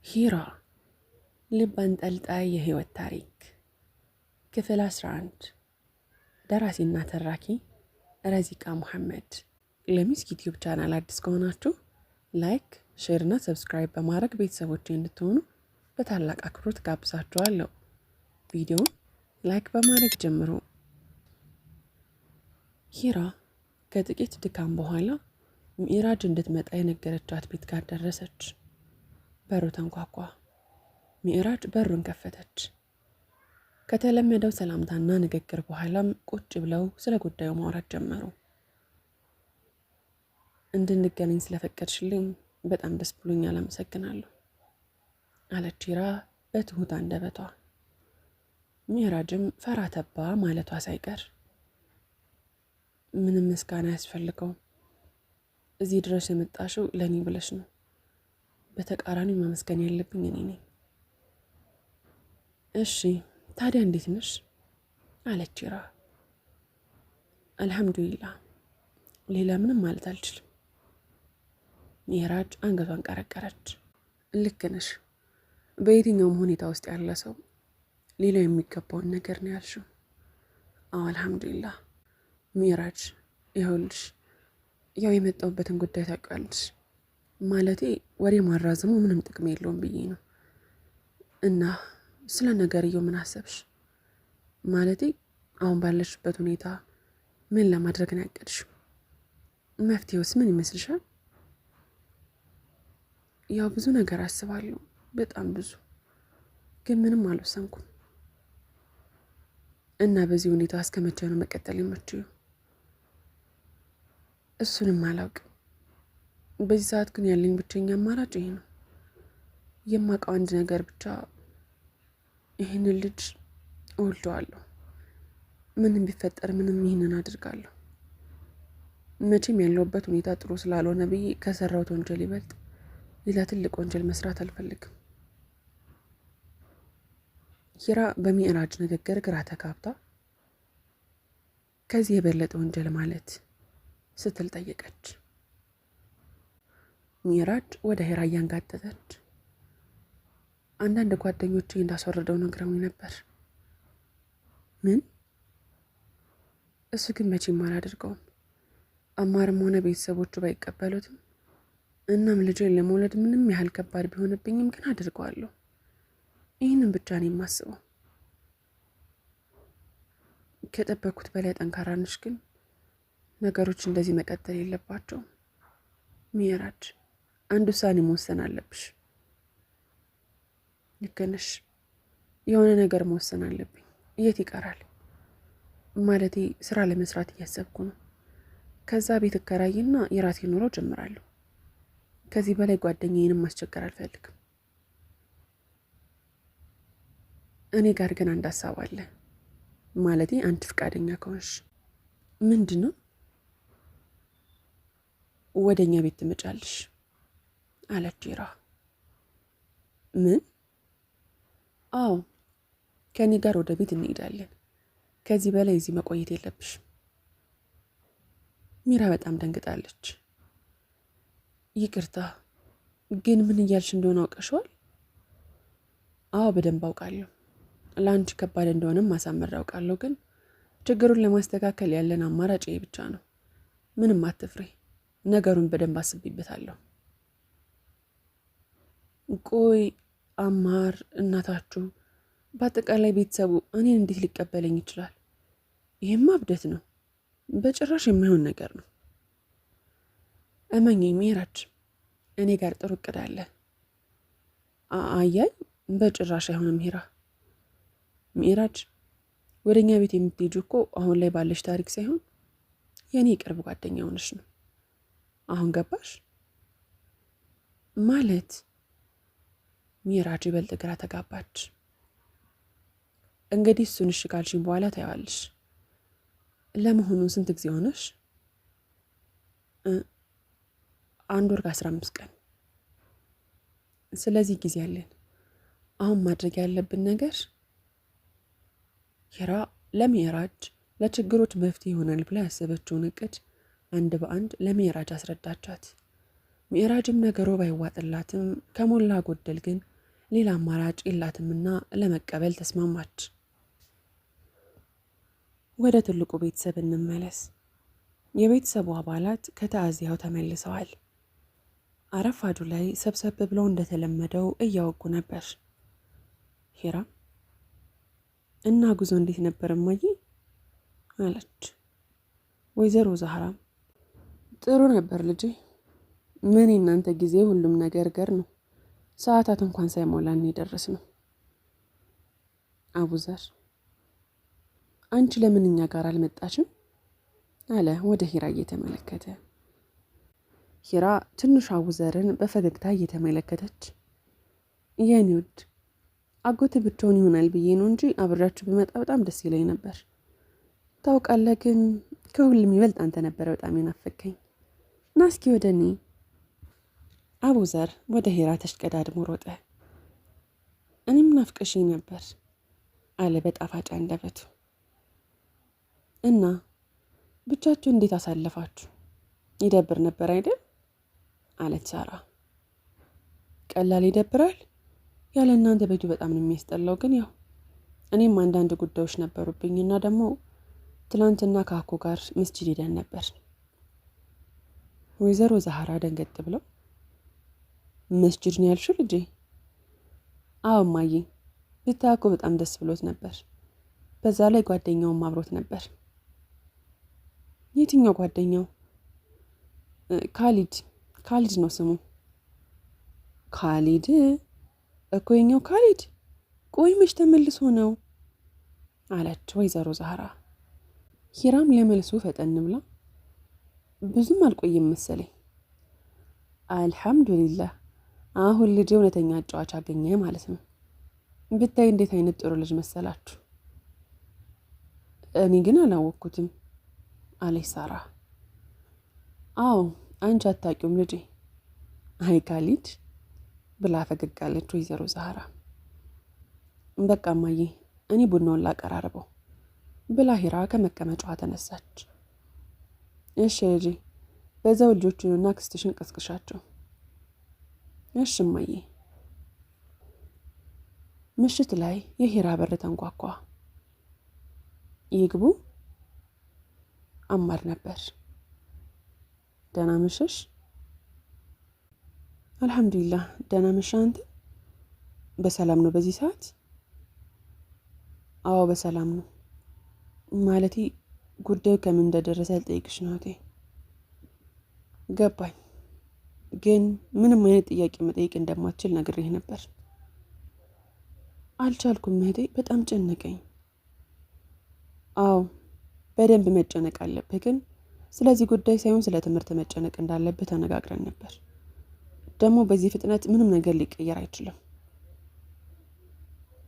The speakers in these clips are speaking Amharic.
ሂራ ልብ አንጠልጣይ የህይወት ታሪክ ክፍል 11 ደራሲና ተራኪ ረዚቃ መሐመድ። ለሚስክ ዩቲዩብ ቻናል አዲስ ከሆናችሁ ላይክ፣ ሼር እና ሰብስክራይብ በማድረግ ቤተሰቦቼ እንድትሆኑ በታላቅ አክብሮት ጋብዛችኋለሁ። ቪዲዮውን ላይክ በማድረግ ጀምሩ። ሂራ ከጥቂት ድካም በኋላ ሚዕራጅ እንድትመጣ የነገረቻት ቤት ጋር ደረሰች። በሩ ተንኳኳ። ሚዕራጅ በሩን ከፈተች። ከተለመደው ሰላምታና ንግግር በኋላም ቁጭ ብለው ስለ ጉዳዩ ማውራት ጀመሩ። እንድንገናኝ ስለፈቀድሽልኝ በጣም ደስ ብሎኛል፣ አመሰግናለሁ አለች ሂራ በትሁት አንደበቷ። ሚዕራጅም ፈራ ተባ ማለቷ ሳይቀር ምንም ምስጋና አያስፈልገውም፣ እዚህ ድረስ የመጣሽው ለእኔ ብለሽ ነው፣ በተቃራኒው ማመስገን ያለብኝ እኔ ነኝ። እሺ ታዲያ እንዴት ነሽ አለች ሂራ። አልሐምዱሊላህ፣ ሌላ ምንም ማለት አልችልም። ሚዕራጅ አንገቷን ቀረቀረች። ልክ ነሽ፣ በየትኛውም ሁኔታ ውስጥ ያለ ሰው ሌላው የሚገባውን ነገር ነው ያልሽው። አዎ አልሐምዱሊላህ። ሚዕራጅ ይኸውልሽ፣ ያው የመጣሁበትን ጉዳይ ታውቂያለሽ። ማለቴ ወሬ ማራዘሙ ምንም ጥቅም የለውም ብዬ ነው። እና ስለ ነገርየው ምን አሰብሽ? ማለቴ አሁን ባለሽበት ሁኔታ ምን ለማድረግ ነው ያቀድሽው? መፍትሄውስ ምን ይመስልሻል? ያው ብዙ ነገር አስባለሁ፣ በጣም ብዙ፣ ግን ምንም አልወሰንኩም። እና በዚህ ሁኔታ እስከ መቼ ነው መቀጠል የምትችይው? እሱንም አላውቅም። በዚህ ሰዓት ግን ያለኝ ብቸኛ አማራጭ ይሄ ነው። የማውቀው አንድ ነገር ብቻ፣ ይህንን ልጅ እወልደዋለሁ። ምንም ቢፈጠር ምንም ይህንን አድርጋለሁ። መቼም ያለሁበት ሁኔታ ጥሩ ስላልሆነ ብዬ ከሰራሁት ወንጀል ይበልጥ ሌላ ትልቅ ወንጀል መስራት አልፈልግም። ሂራ በሚዕራጅ ንግግር ግራ ተጋብታ ከዚህ የበለጠ ወንጀል ማለት ስትል ጠየቀች። ሚዕራጅ ወደ ሂራ እያንጋጠጠች አንዳንድ ጓደኞቼ እንዳስወረደው ነግረውኝ ነበር። ምን? እሱ ግን መቼም አላደርገውም። አማርም ሆነ ቤተሰቦቹ ባይቀበሉትም፣ እናም ልጄን ለመውለድ ምንም ያህል ከባድ ቢሆንብኝም ግን አድርገዋለሁ። ይህንን ብቻ ነው የማስበው። ከጠበኩት በላይ ጠንካራ ነሽ፣ ግን ነገሮች እንደዚህ መቀጠል የለባቸውም። ሚዕራጅ አንድ ውሳኔ መወሰን አለብሽ። ልክ ነሽ፣ የሆነ ነገር መወሰን አለብኝ። የት ይቀራል? ማለቴ ስራ ለመስራት እያሰብኩ ነው። ከዛ ቤት እከራይና የራሴ ኑሮ ጀምራለሁ። ከዚህ በላይ ጓደኛዬንም ማስቸገር አልፈልግም። እኔ ጋር ግን አንድ ሀሳብ አለ። ማለቴ አንድ ፍቃደኛ ከሆንሽ። ምንድን ነው? ወደኛ ቤት ትመጫለሽ አለች ሂራ። ምን? አዎ፣ ከኔ ጋር ወደ ቤት እንሄዳለን። ከዚህ በላይ እዚህ መቆየት የለብሽም። ሚራ በጣም ደንግጣለች። ይቅርታ፣ ግን ምን እያልሽ እንደሆነ አውቀሽዋል? አዎ በደንብ አውቃለሁ። ለአንቺ ከባድ እንደሆነም ማሳመር አውቃለሁ። ግን ችግሩን ለማስተካከል ያለን አማራጭ ይሄ ብቻ ነው። ምንም አትፍሬ፣ ነገሩን በደንብ አስቤበታለሁ። ቆይ አማር፣ እናታችሁ፣ በአጠቃላይ ቤተሰቡ እኔን እንዴት ሊቀበለኝ ይችላል? ይሄማ እብደት ነው። በጭራሽ የማይሆን ነገር ነው። እመኚኝ ሚዕራጅ፣ እኔ ጋር ጥሩ እቅድ አለ። አያይ፣ በጭራሽ አይሆንም ሂራ። ሚዕራጅ፣ ወደ እኛ ቤት የምትሄጁ እኮ አሁን ላይ ባለሽ ታሪክ ሳይሆን የእኔ የቅርብ ጓደኛ ሆነሽ ነው። አሁን ገባሽ? ማለት ሚዕራጅ ይበልጥ ግራ ተጋባች። እንግዲህ እሱን እሺ ካልሽኝ በኋላ ታየዋለሽ። ለመሆኑ ስንት ጊዜ ሆነሽ? 1 ወር ከ15 ቀን። ስለዚህ ጊዜ አለን። አሁን ማድረግ ያለብን ነገር፣ ሂራ ለሚዕራጅ ለችግሮች መፍትሄ ይሆናል ብላ ያሰበችውን እቅድ አንድ በአንድ ለሚዕራጅ አስረዳቻት። ሚዕራጅም ነገሩ ባይዋጥላትም ከሞላ ጎደል ግን ሌላ አማራጭ የላትምና ለመቀበል ተስማማች። ወደ ትልቁ ቤተሰብ እንመለስ። የቤተሰቡ አባላት ከተአዚያው ተመልሰዋል። አረፋዱ ላይ ሰብሰብ ብለው እንደተለመደው እያወጉ ነበር። ሂራ እና ጉዞ እንዴት ነበር እማዬ አለች። ወይዘሮ ዛህራም ጥሩ ነበር ልጄ፣ ምን እናንተ ጊዜ ሁሉም ነገር ገር ነው። ሰዓታት እንኳን ሳይሞላን የደረስ ነው። አቡዘር አንቺ ለምን እኛ ጋር አልመጣሽም አለ ወደ ሂራ እየተመለከተ። ሂራ ትንሽ አቡዘርን በፈገግታ እየተመለከተች የኔ ውድ አጎት ብቻውን ይሆናል ብዬ ነው እንጂ አብራችሁ ብመጣ በጣም ደስ ይለኝ ነበር። ታውቃለህ፣ ግን ከሁሉም ይበልጥ አንተ ነበር በጣም የናፈከኝ። ና እስኪ ወደ እኔ። አቡዘር ወደ ሂራ ተሽቀዳድሞ ሮጠ። እኔም ናፍቀሽኝ ነበር አለ በጣፋጭ አንደበቱ። እና ብቻችሁ እንዴት አሳለፋችሁ? ይደብር ነበር አይደል አለች ሳራ። ቀላል ይደብራል፣ ያለ እናንተ ቤቱ በጣም ነው የሚያስጠላው። ግን ያው እኔም አንዳንድ ጉዳዮች ነበሩብኝና ደግሞ ትላንትና ከአኮ ጋር መስጂድ ሄደን ነበር። ወይዘሮ ዛህራ ደንገጥ ብለው መስጂድ ነው ያልሽው ልጄ? አዎ እማዬ፣ ብታይ አኮ በጣም ደስ ብሎት ነበር። በዛ ላይ ጓደኛውም አብሮት ነበር። የትኛው ጓደኛው? ካሊድ ነው ስሙ። ካሊድ እኮ የኛው ካሊድ። ቆይ መች ተመልሶ ነው አለች ወይዘሮ ዛህራ። ሂራም ለመልሱ ፈጠን ብላ ብዙም አልቆይም መሰለኝ። አልሐምዱሊላህ፣ አሁን ልጅ እውነተኛ አጫዋች አገኘ ማለት ነው። ብታይ እንዴት አይነት ጥሩ ልጅ መሰላችሁ። እኔ ግን አላወቅኩትም አለች ሳራ። አዎ አንቺ አታውቂውም ልጄ። አይ ካሊድ ብላ ፈገግ አለች ወይዘሮ ዛህራ። በቃ እማዬ እኔ ቡናውን ላቀራርበው ብላ ሂራ ከመቀመጫዋ ተነሳች። እሺ ልጄ፣ በዛው ልጆቹንና አክስትሽን ቀስቅሻቸው። እሺ እማዬ። ምሽት ላይ የሂራ በር ተንኳኳ። ይግቡ። አማር ነበር። ደህና መሸሽ? አልሐምዱሊላህ ደህና መሻ። አንተ በሰላም ነው በዚህ ሰዓት? አዎ በሰላም ነው። ማለቴ ጉዳዩ ከምን እንደደረሰ ልጠይቅሽ ነው እህቴ። ገባኝ፣ ግን ምንም አይነት ጥያቄ መጠየቅ እንደማትችል ነግሬህ ነበር። አልቻልኩም እህቴ፣ በጣም ጨነቀኝ። አዎ በደንብ መጨነቅ አለብህ፣ ግን ስለዚህ ጉዳይ ሳይሆን ስለ ትምህርት መጨነቅ እንዳለብህ ተነጋግረን ነበር። ደግሞ በዚህ ፍጥነት ምንም ነገር ሊቀየር አይችልም።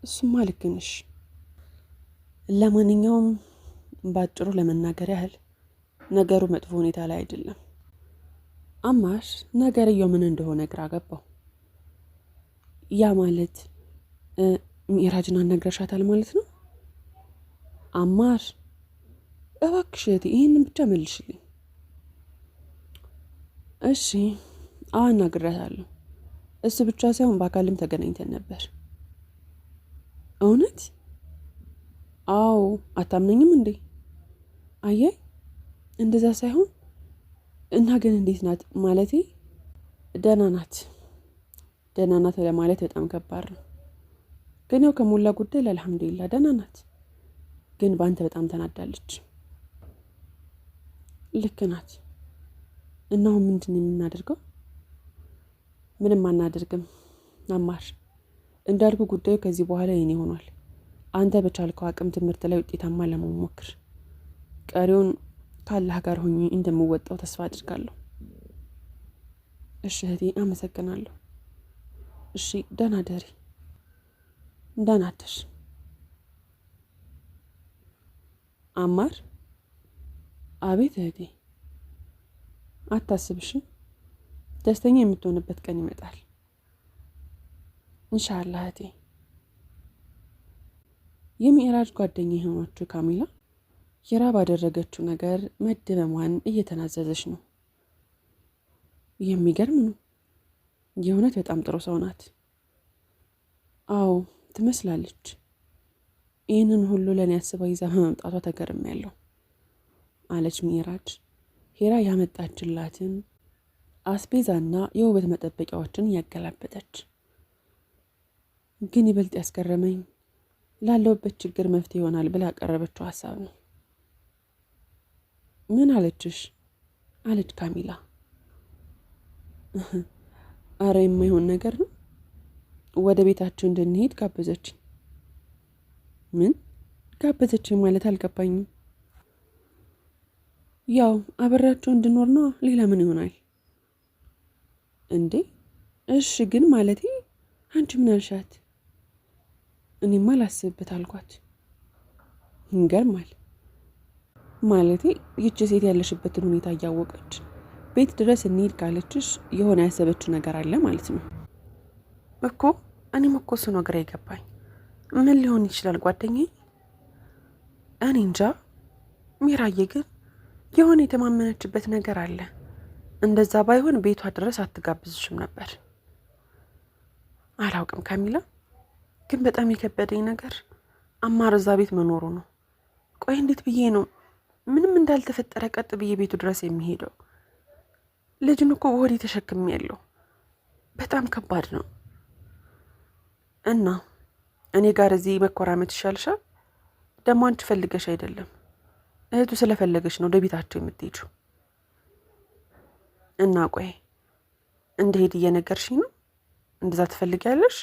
እሱማ ልክ ነሽ። ለማንኛውም ባጭሩ ለመናገር ያህል ነገሩ መጥፎ ሁኔታ ላይ አይደለም። አማር ነገርየው ምን እንደሆነ ግራ ገባው። ያ ማለት ሚራጅን አናግረሻታል ማለት ነው? አማር እባክሽ እህቴ ይህንን ብቻ መልሽልኝ። እሺ አናግሬያታለሁ። እሱ ብቻ ሳይሆን በአካልም ተገናኝተን ነበር። እውነት? አዎ አታምነኝም እንዴ? አያይ እንደዛ ሳይሆን እና ግን እንዴት ናት? ማለቴ ደህና ናት። ደህና ናት ለማለት በጣም ከባድ ነው። ግን ያው ከሞላ ጎደል አልሐምዱሊላህ ደህና ናት። ግን በአንተ በጣም ተናዳለች። ልክ ናት። እና አሁን ምንድን ነው የምናደርገው? ምንም አናደርግም አማር። እንዳልኩ ጉዳዩ ከዚህ በኋላ የኔ ሆኗል። አንተ በቻልከው አቅም ትምህርት ላይ ውጤታማ ለመሞክር፣ ቀሪውን ካላህ ጋር ሆኜ እንደምወጣው ተስፋ አድርጋለሁ። እሺ እህቴ አመሰግናለሁ። እሺ ደህና ደሪ። ደህና አደር አማር። አቤት እህቴ። አታስብሽ፣ ደስተኛ የምትሆንበት ቀን ይመጣል ኢንሻአላህ እህቴ። የሚዕራጅ ጓደኛ የሆነችው ካሚላ ሂራ ባደረገችው ነገር መደመሟን እየተናዘዘች ነው። የሚገርም ነው። የእውነት በጣም ጥሩ ሰው ናት። አዎ ትመስላለች። ይህንን ሁሉ ለእኔ አስባ ይዛ መምጣቷ ተገርሜያለሁ አለች ሚራጅ ሄራ ያመጣችላትን አስቤዛና የውበት መጠበቂያዎችን እያገላበጠች። ግን ይበልጥ ያስገረመኝ ላለውበት ችግር መፍትሄ ይሆናል ብላ ያቀረበችው ሀሳብ ነው። ምን አለችሽ? አለች ካሚላ። አረ የማይሆን ነገር ነው። ወደ ቤታቸው እንድንሄድ ጋበዘችኝ። ምን ጋበዘችኝ ማለት አልገባኝም። ያው አበራቸው እንድኖር ነው። ሌላ ምን ይሆናል እንዴ? እሺ ግን ማለቴ አንቺ ምን አልሻት? እኔማ ላስብበት አልኳት። ይገርማል። ማለቴ ይህች ሴት ያለሽበትን ሁኔታ እያወቀች ቤት ድረስ እንሂድ ካለችሽ የሆነ ያሰበችው ነገር አለ ማለት ነው እኮ። እኔም እኮ እሱ ነው ግራ የገባኝ። ምን ሊሆን ይችላል ጓደኛዬ? እኔ እንጃ። ሚራዬ ግን የሆነ የተማመነችበት ነገር አለ። እንደዛ ባይሆን ቤቷ ድረስ አትጋብዝሽም ነበር። አላውቅም ካሚላ፣ ግን በጣም የከበደኝ ነገር አማር እዛ ቤት መኖሩ ነው። ቆይ እንዴት ብዬ ነው ምንም እንዳልተፈጠረ ቀጥ ብዬ ቤቱ ድረስ የሚሄደው? ልጅን እኮ በሆዴ ተሸክሜ ያለው በጣም ከባድ ነው። እና እኔ ጋር እዚህ መኮራመት ይሻልሻል። ደግሞ አንቺ ፈልገሽ አይደለም፣ እህቱ ስለፈለገሽ ነው ወደ ቤታቸው የምትሄጂው። እና ቆይ እንደሄድ እየነገርሽኝ ነው? እንደዛ ትፈልጊያለሽ?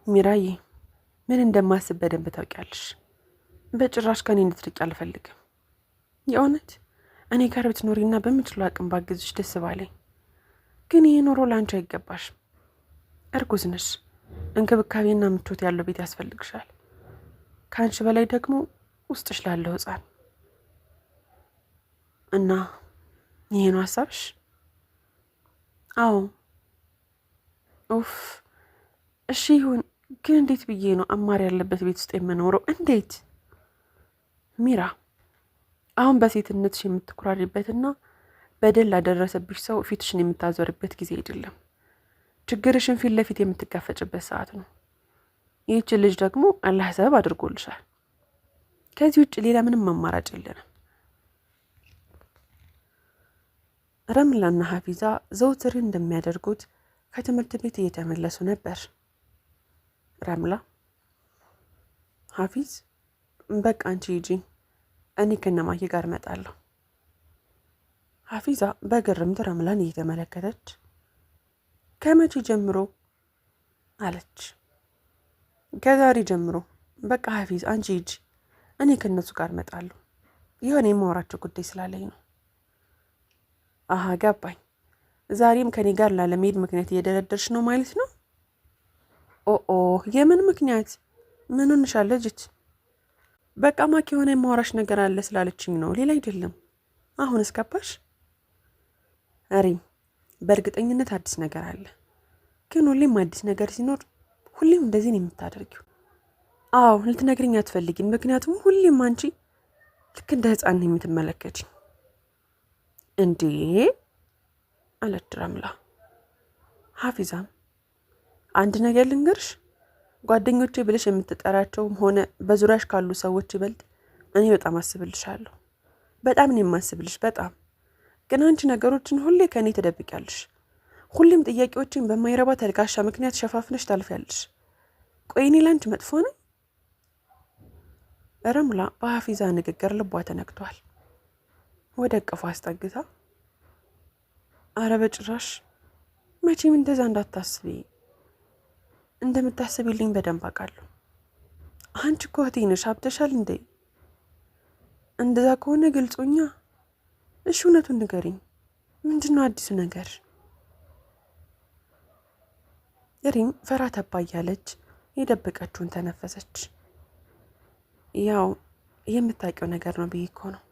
ሚራዬ፣ ምን እንደማስብ በደንብ ታውቂያለሽ። በጭራሽ ከኔ እንድትርቂ አልፈልግም። የእውነት እኔ ጋር ብትኖሪና በምችለው አቅም ባግዝሽ ደስ ባለኝ። ግን ይሄ ኖሮ ለአንቺ አይገባሽም። እርጉዝ ነሽ። እንክብካቤና ምቾት ያለው ቤት ያስፈልግሻል። ከአንቺ በላይ ደግሞ ውስጥሽ ላለው ሕፃን እና ይሄ ነው ሀሳብሽ? አዎ። ኡፍ እሺ ይሁን። ግን እንዴት ብዬ ነው አማር ያለበት ቤት ውስጥ የምኖረው? እንዴት? ሚራ፣ አሁን በሴትነትሽ የምትኩራሪበትና በደል ላደረሰብሽ ሰው ፊትሽን የምታዞርበት ጊዜ አይደለም። ችግርሽን ፊት ለፊት የምትጋፈጭበት ሰዓት ነው። ይህች ልጅ ደግሞ አላህ ሰበብ አድርጎልሻል። ከዚህ ውጭ ሌላ ምንም አማራጭ የለንም። ረምላና ሀፊዛ ዘውትር እንደሚያደርጉት ከትምህርት ቤት እየተመለሱ ነበር። ረምላ፣ ሀፊዝ በቃ አንቺ ሂጂ፣ እኔ ከነማዬ ጋር እመጣለሁ። ሀፊዛ በግርምት ረምላን እየተመለከተች ከመቼ ጀምሮ አለች። ከዛሬ ጀምሮ። በቃ ሀፊዝ አንቺ ሂጂ፣ እኔ ከነሱ ጋር እመጣለሁ። የሆነ የማወራቸው ጉዳይ ስላለኝ ነው። አሀ ገባኝ። ዛሬም ከኔ ጋር ላለመሄድ ምክንያት እየደረደርሽ ነው ማለት ነው? ኦኦ የምን ምክንያት? ምን ሆንሻል ልጅት? በቃ ማኪ የሆነ የማወራሽ ነገር አለ ስላለችኝ ነው፣ ሌላ አይደለም። አሁን እስገባሽ? አሪም በእርግጠኝነት አዲስ ነገር አለ። ግን ሁሌም አዲስ ነገር ሲኖር ሁሌም እንደዚህ ነው የምታደርጊው። አዎ ልትነግሪኝ አትፈልጊም፣ ምክንያቱም ሁሌም አንቺ ልክ እንደ ሕፃን ነው የምትመለከችኝ። እንዴ አለች ረምላ። ሀፊዛም አንድ ነገር ልንገርሽ፣ ጓደኞቼ ብለሽ የምትጠራቸውም ሆነ በዙሪያሽ ካሉ ሰዎች ይበልጥ እኔ በጣም አስብልሻለሁ። በጣም ነው የማስብልሽ፣ በጣም። ግን አንቺ ነገሮችን ሁሌ ከእኔ ትደብቂያለሽ። ሁሌም ጥያቄዎችን በማይረባ ተልካሻ ምክንያት ሸፋፍነሽ ታልፊያለሽ። ቆይ እኔ ላንቺ መጥፎ ነኝ? ረምላ በሀፊዛ ንግግር ልቧ ተነክቷል። ወደ እቅፏ አስጠግታ አረ በጭራሽ፣ መቼም እንደዛ እንዳታስቢ። እንደምታስቢልኝ በደንብ አውቃለሁ። አንቺ እኮ እህቴ ነሽ። አብደሻል እንዴ? እንደዛ ከሆነ ግልጾኛ። እሺ እውነቱን ንገሪኝ፣ ምንድን ነው አዲሱ ነገር? ሪም ፈራ ተባ እያለች የደበቀችውን ተነፈሰች። ያው የምታውቂው ነገር ነው ብዬ እኮ ነው።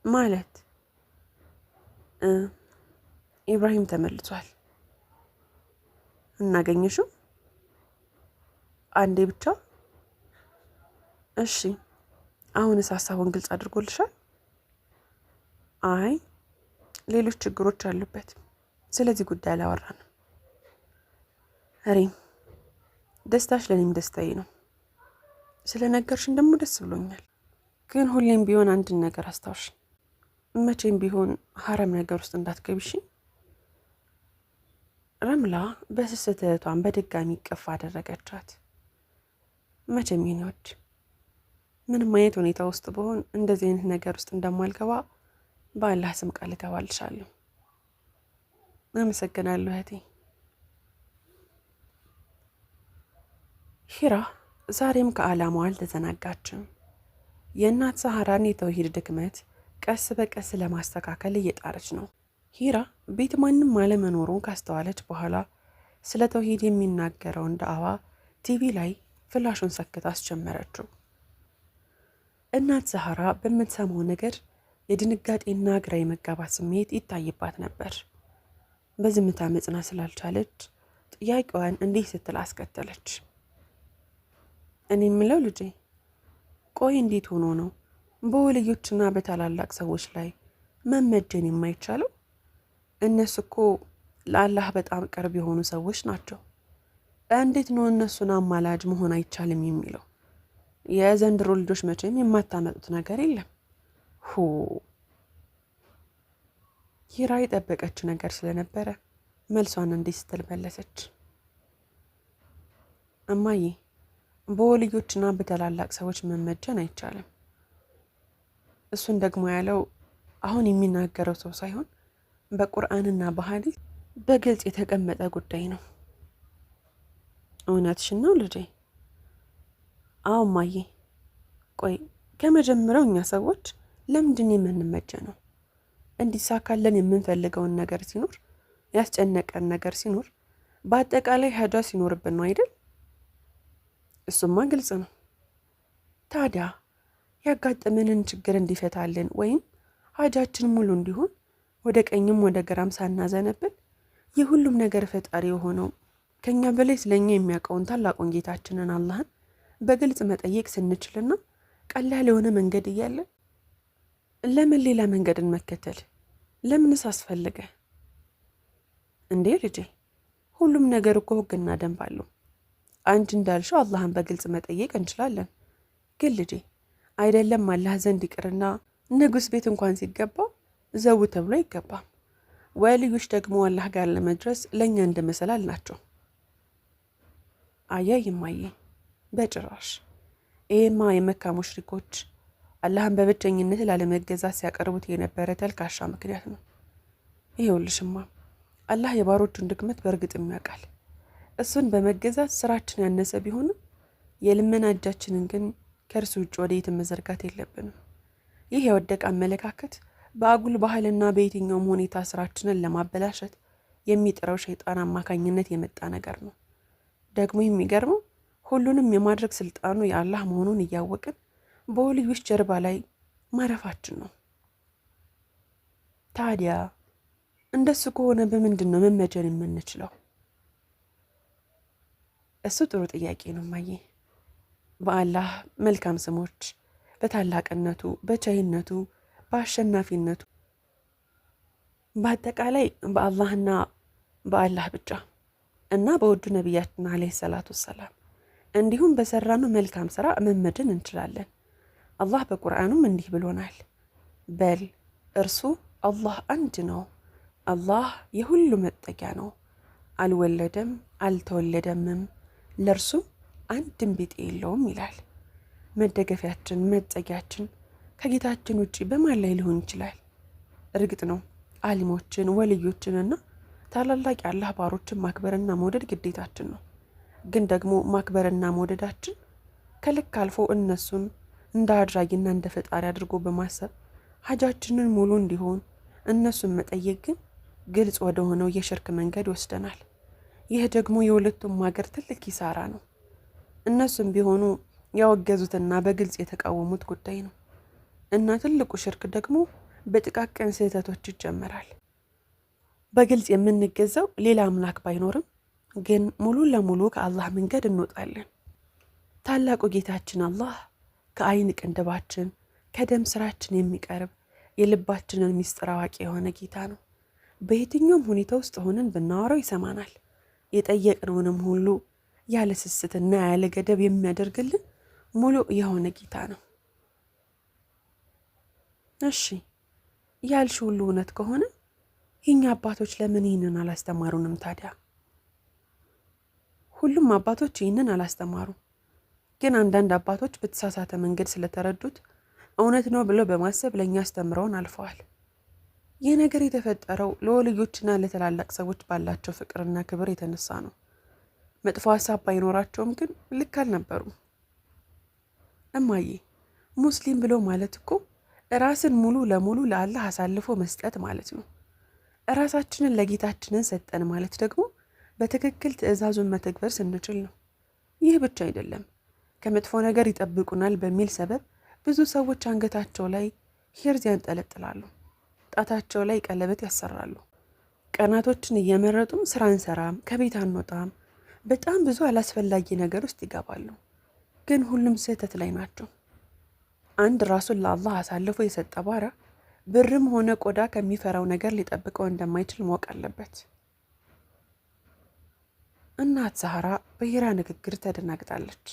ማለት ኢብራሂም ተመልሷል። እናገኘሽው? አንዴ ብቻ? እሺ አሁንስ ሀሳቡን ግልጽ አድርጎልሻል? አይ ሌሎች ችግሮች አሉበት፣ ስለዚህ ጉዳይ አላወራንም። ሪም ደስታሽ ለእኔም ደስታዬ ነው። ስለ ነገርሽን ደግሞ ደስ ብሎኛል። ግን ሁሌም ቢሆን አንድን ነገር አስታውሽ፣ መቼም ቢሆን ሀረም ነገር ውስጥ እንዳትገቢሽ። ረምላ በስስት እህቷን በድጋሚ ቅፍ አደረገቻት። መቼም የኔ ወድ ምንም አይነት ሁኔታ ውስጥ ብሆን እንደዚህ አይነት ነገር ውስጥ እንደማልገባ በአላህ ስም ቃል እገባልሻለሁ። አመሰግናለሁ እህቴ። ሂራ ዛሬም ከዓላማዋ አልተዘናጋችም። የእናት ዛህራን የተውሂድ ድክመት ቀስ በቀስ ለማስተካከል እየጣረች ነው። ሂራ ቤት ማንም አለመኖሩን ካስተዋለች በኋላ ስለ ተውሂድ የሚናገረውን ዳዕዋ ቲቪ ላይ ፍላሹን ሰክታ አስጀመረችው። እናት ዛህራ በምትሰማው ነገር የድንጋጤና ግራ የመጋባት ስሜት ይታይባት ነበር። በዝምታ መጽናት ስላልቻለች ጥያቄዋን እንዲህ ስትል አስከተለች። እኔ የምለው ልጄ፣ ቆይ እንዴት ሆኖ ነው በወልዮችና በታላላቅ ሰዎች ላይ መመጀን የማይቻለው? እነሱ እኮ ለአላህ በጣም ቅርብ የሆኑ ሰዎች ናቸው። እንዴት ነው እነሱን አማላጅ መሆን አይቻልም የሚለው? የዘንድሮ ልጆች መቼም የማታመጡት ነገር የለም። ሂራ የጠበቀችው ነገር ስለነበረ መልሷን እንዲህ ስትል መለሰች። እማዬ፣ በወልዮችና በታላላቅ ሰዎች መመጀን አይቻልም። እሱን ደግሞ ያለው አሁን የሚናገረው ሰው ሳይሆን በቁርአንና በሐዲስ በግልጽ የተቀመጠ ጉዳይ ነው። እውነትሽን ነው ልጄ? አዎ እማዬ። ቆይ ከመጀመሪያው እኛ ሰዎች ለምንድን የምንመጀ ነው? እንዲሳካለን የምንፈልገውን ነገር ሲኖር፣ ያስጨነቀን ነገር ሲኖር፣ በአጠቃላይ ሀጃ ሲኖርብን ነው አይደል? እሱማ ግልጽ ነው። ታዲያ ያጋጠመንን ችግር እንዲፈታልን ወይም ሀጃችን ሙሉ እንዲሆን ወደ ቀኝም ወደ ግራም ሳናዘነብል የሁሉም ነገር ፈጣሪ የሆነው ከኛ በላይ ስለኛ የሚያውቀውን ታላቁን ጌታችንን አላህን በግልጽ መጠየቅ ስንችልና ቀላል የሆነ መንገድ እያለ ለምን ሌላ መንገድን መከተል? ለምንስ አስፈልገ እንዴ ልጄ? ሁሉም ነገር እኮ ህግና ደንብ አለው። አንቺ እንዳልሽው አላህን በግልጽ መጠየቅ እንችላለን። ግን ልጄ አይደለም አላህ ዘንድ ይቅርና ንጉስ ቤት እንኳን ሲገባ ዘው ተብሎ አይገባም። ወልዮች ደግሞ አላህ ጋር ለመድረስ ለኛ እንደመሰላል ናቸው። አያይማዬ፣ በጭራሽ። ይሄማ የመካ ሙሽሪኮች አላህን በብቸኝነት ላለመገዛት ሲያቀርቡት የነበረ ተልካሻ ምክንያት ነው። ይኸውልሽማ አላህ የባሮቹን ድክመት በእርግጥም ያውቃል። እሱን በመገዛት ስራችን ያነሰ ቢሆንም የልመና እጃችንን ግን ከእርሱ ውጭ ወደ የትም መዘርጋት የለብንም። ይህ የወደቀ አመለካከት በአጉል ባህልና በየትኛውም ሁኔታ ስራችንን ለማበላሸት የሚጥረው ሸይጣን አማካኝነት የመጣ ነገር ነው። ደግሞ የሚገርመው ሁሉንም የማድረግ ስልጣኑ የአላህ መሆኑን እያወቅን በወልዮች ጀርባ ላይ ማረፋችን ነው። ታዲያ እንደሱ ከሆነ በምንድን ነው መመጀን የምንችለው? እሱ ጥሩ ጥያቄ ነው ማዬ። በአላህ መልካም ስሞች፣ በታላቅነቱ፣ በቻይነቱ፣ በአሸናፊነቱ፣ በአጠቃላይ በአላህና በአላህ ብቻ እና በውዱ ነቢያችን አለይሂ ሰላቱ ወሰላም እንዲሁም በሰራነው መልካም ስራ መመጀን እንችላለን። አላህ በቁርአኑም እንዲህ ብሎናል፣ በል እርሱ አላህ አንድ ነው፣ አላህ የሁሉ መጠጊያ ነው፣ አልወለደም አልተወለደምም፣ ለእርሱም አንድም ቢጤ የለውም ይላል። መደገፊያችን መጠጊያችን ከጌታችን ውጪ በማን ላይ ሊሆን ይችላል? እርግጥ ነው አሊሞችን ወልዮችንና ታላላቅ የአላህ ባሮችን ማክበርና መውደድ ግዴታችን ነው። ግን ደግሞ ማክበርና መውደዳችን ከልክ አልፎ እነሱን እንደ አድራጊና እንደ ፈጣሪ አድርጎ በማሰብ ሀጃችንን ሙሉ እንዲሆን እነሱን መጠየቅ ግን ግልጽ ወደ ሆነው የሽርክ መንገድ ይወስደናል። ይህ ደግሞ የሁለቱም ሀገር ትልቅ ኪሳራ ነው። እነሱም ቢሆኑ ያወገዙትና በግልጽ የተቃወሙት ጉዳይ ነው እና ትልቁ ሽርክ ደግሞ በጥቃቅን ስህተቶች ይጀመራል። በግልጽ የምንገዛው ሌላ አምላክ ባይኖርም ግን ሙሉ ለሙሉ ከአላህ መንገድ እንወጣለን። ታላቁ ጌታችን አላህ ከአይን ቅንድባችን ከደም ስራችን የሚቀርብ የልባችንን ሚስጥር አዋቂ የሆነ ጌታ ነው። በየትኛውም ሁኔታ ውስጥ ሆነን ብናወራው ይሰማናል። የጠየቅነውንም ሁሉ ያለ ስስትና ያለ ገደብ የሚያደርግልን ሙሉ የሆነ ጌታ ነው። እሺ ያልሽ ሁሉ እውነት ከሆነ የኛ አባቶች ለምን ይህንን አላስተማሩንም ታዲያ? ሁሉም አባቶች ይህንን አላስተማሩም። ግን አንዳንድ አባቶች በተሳሳተ መንገድ ስለተረዱት እውነት ነው ብለው በማሰብ ለእኛ አስተምረውን አልፈዋል። ይህ ነገር የተፈጠረው ለወልዮችና ለትላላቅ ሰዎች ባላቸው ፍቅርና ክብር የተነሳ ነው። መጥፎ ሀሳብ ባይኖራቸውም ግን ልክ አልነበሩም። እማዬ ሙስሊም ብሎ ማለት እኮ ራስን ሙሉ ለሙሉ ለአላህ አሳልፎ መስጠት ማለት ነው። ራሳችንን ለጌታችንን ሰጠን ማለት ደግሞ በትክክል ትዕዛዙን መተግበር ስንችል ነው። ይህ ብቻ አይደለም፣ ከመጥፎ ነገር ይጠብቁናል በሚል ሰበብ ብዙ ሰዎች አንገታቸው ላይ ሂርዝ ያንጠለጥላሉ፣ ጣታቸው ላይ ቀለበት ያሰራሉ። ቀናቶችን እየመረጡም ስራ አንሰራም፣ ከቤት አንወጣም፣ በጣም ብዙ አላስፈላጊ ነገር ውስጥ ይገባሉ። ግን ሁሉም ስህተት ላይ ናቸው። አንድ ራሱን ለአላህ አሳልፎ የሰጠ ባሪያ ብርም ሆነ ቆዳ ከሚፈራው ነገር ሊጠብቀው እንደማይችል ማወቅ አለበት። እናት ዛህራ በሂራ ንግግር ተደናግጣለች።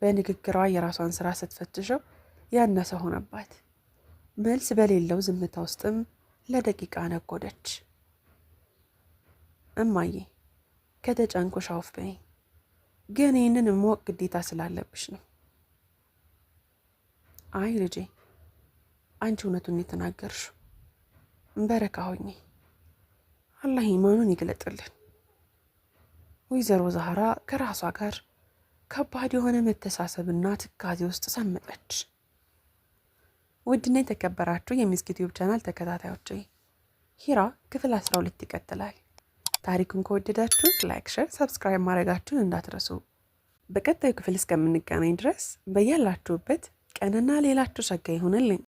በንግግሯ የራሷን ስራ ስትፈትሸው ያነሰ ሆነባት። መልስ በሌለው ዝምታ ውስጥም ለደቂቃ ነጎደች። እማዬ ከተጨንቆሽ አውፍ በይ፣ ግን ይህንን ማወቅ ግዴታ ስላለብሽ ነው። አይ ልጄ፣ አንቺ እውነቱን የተናገርሽው። በረካ ሆኜ አላህ ኢማኑን ይግለጥልን። ወይዘሮ ዛህራ ከራሷ ጋር ከባድ የሆነ መተሳሰብና ትካዜ ውስጥ ሰመጠች። ውድና የተከበራችሁ የሚስኪት ዩቲዩብ ቻናል ተከታታዮች ሂራ ክፍል 12 ይቀጥላል። ታሪኩን ከወደዳችሁት ላይክ፣ ሼር፣ ሰብስክራይብ ማድረጋችሁን እንዳትረሱ። በቀጣዩ ክፍል እስከምንገናኝ ድረስ በያላችሁበት ቀንና ሌላችሁ ሸጋ ይሁንልኝ።